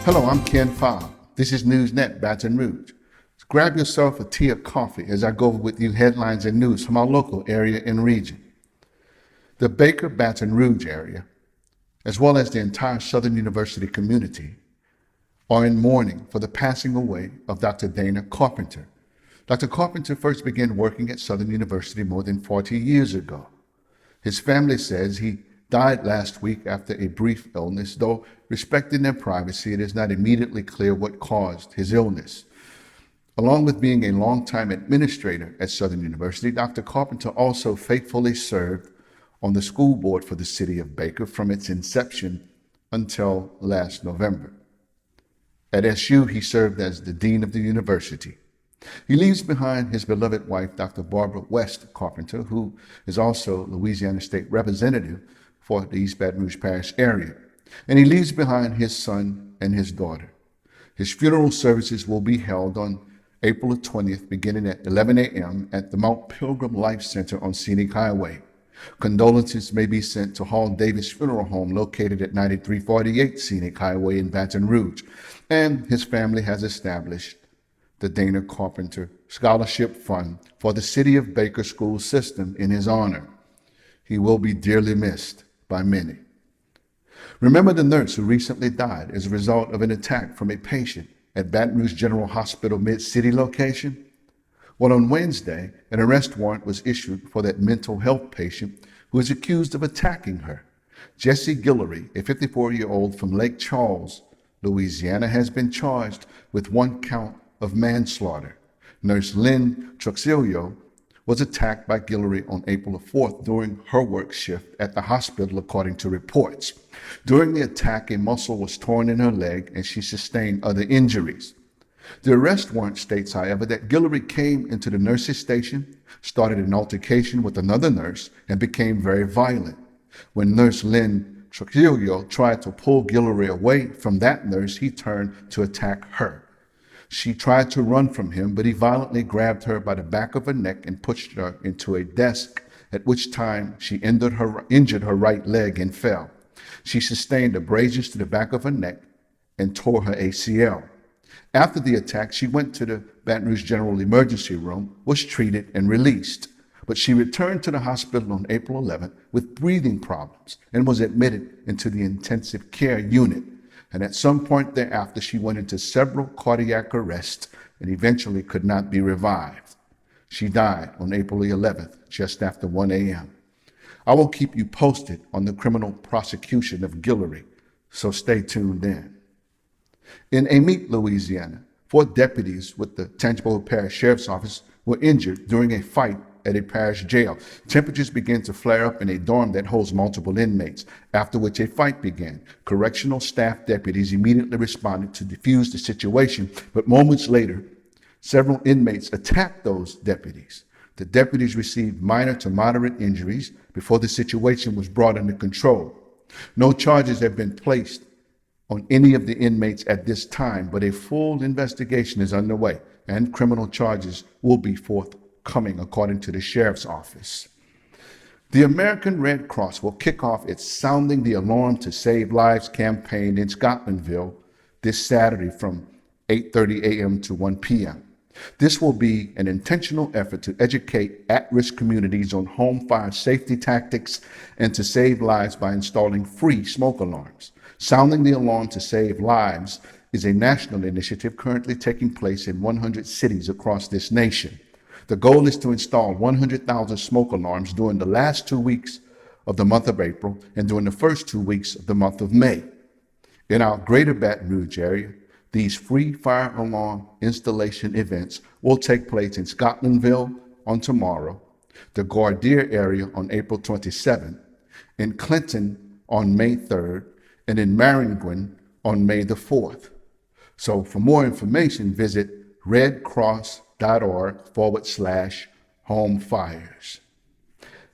Hello, I'm Ken Fobb. This is NewsNet, Baton Rouge. Grab yourself a tea or coffee as I go over with you headlines and news from our local area and region. The Baker-Baton Rouge area, as well as the entire Southern University community, are in mourning for the passing away of Dr. Dana Carpenter. Dr. Carpenter first began working at Southern University more than 40 years ago. His family says he died last week after a brief illness, though respecting their privacy, it is not immediately clear what caused his illness. Along with being a longtime administrator at Southern University, Dr. Carpenter also faithfully served on the school board for the city of Baker from its inception until last November. At SU, he served as the dean of the university. He leaves behind his beloved wife, Dr. Barbara West Carpenter, who is also Louisiana State Representative for the East Baton Rouge Parish area. And he leaves behind his son and his daughter. His funeral services will be held on April 20th, beginning at 11 a.m. at the Mount Pilgrim Life Center on Scenic Highway. Condolences may be sent to Hall Davis Funeral Home located at 9348 Scenic Highway in Baton Rouge. And his family has established the Dana Carpenter Scholarship Fund for the City of Baker school system in his honor. He will be dearly missed by many. Remember the nurse who recently died as a result of an attack from a patient at Baton Rouge General Hospital Mid-City location? Well, on Wednesday, an arrest warrant was issued for that mental health patient who is accused of attacking her. Jesse Guillory, a 54-year-old from Lake Charles, Louisiana, has been charged with one count of manslaughter. Nurse Lynn Truxillo was attacked by Guillory on April 4th during her work shift at the hospital, according to reports. During the attack, a muscle was torn in her leg and she sustained other injuries. The arrest warrant states, however, that Guillory came into the nurse's station, started an altercation with another nurse, and became very violent. When Nurse Lynn Truxillo tried to pull Guillory away from that nurse, he turned to attack her. She tried to run from him, but he violently grabbed her by the back of her neck and pushed her into a desk, at which time she injured her right leg and fell. She sustained abrasions to the back of her neck and tore her ACL. After the attack, she went to the Baton Rouge General Emergency Room, was treated, and released. But she returned to the hospital on April 11th with breathing problems and was admitted into the intensive care unit. And at some point thereafter, she went into several cardiac arrests and eventually could not be revived. She died on April 11th, just after 1 a.m. I will keep you posted on the criminal prosecution of Guillory, so stay tuned in. In Amite, Louisiana, 4 deputies with the Tangipahoa Parish Sheriff's Office were injured during a fight at a parish jail. Temperatures began to flare up in a dorm that holds multiple inmates, after which a fight began. Correctional staff deputies immediately responded to defuse the situation, but moments later, several inmates attacked those deputies. The deputies received minor to moderate injuries before the situation was brought under control. No charges have been placed on any of the inmates at this time, but a full investigation is underway and criminal charges will be forthcoming, according to the sheriff's office. The American Red Cross will kick off its Sounding the Alarm to Save Lives campaign in Scotlandville this Saturday from 8:30 a.m. to 1 p.m. This will be an intentional effort to educate at-risk communities on home fire safety tactics and to save lives by installing free smoke alarms. Sounding the Alarm to Save Lives is a national initiative currently taking place in 100 cities across this nation. The goal is to install 100,000 smoke alarms during the last 2 weeks of the month of April and during the first 2 weeks of the month of May. In our greater Baton Rouge area, these free fire alarm installation events will take place in Scotlandville on tomorrow, the Gardere area on April 27th, in Clinton on May 3rd, and in Maringouin on May the 4th. So for more information, visit redcross.org/home fires.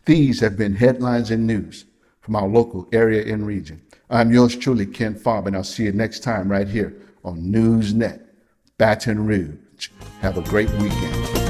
These have been headlines and news from our local area and region. I'm yours truly, Ken Fobb, and I'll see you next time right here on NewsNet, Baton Rouge. Have a great weekend.